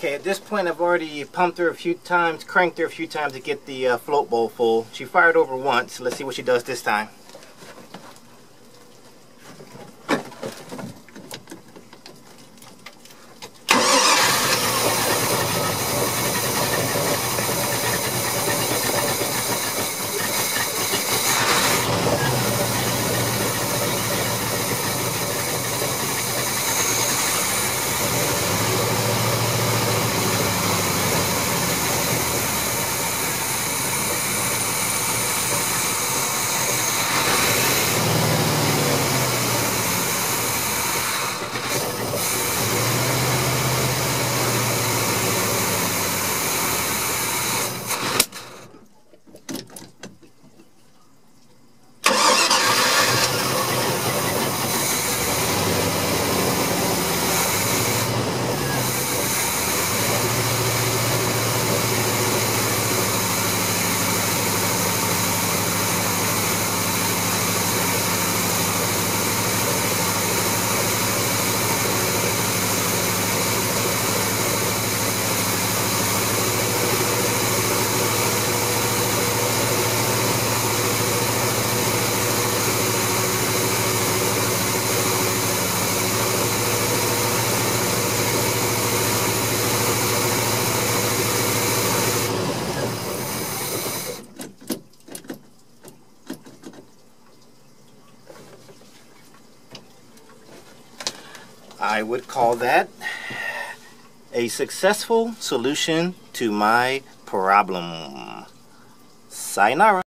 Okay, at this point I've already pumped her a few times, cranked her a few times to get the float bowl full. She fired over once. Let's see what she does this time. I would call that a successful solution to my problem. Sayonara.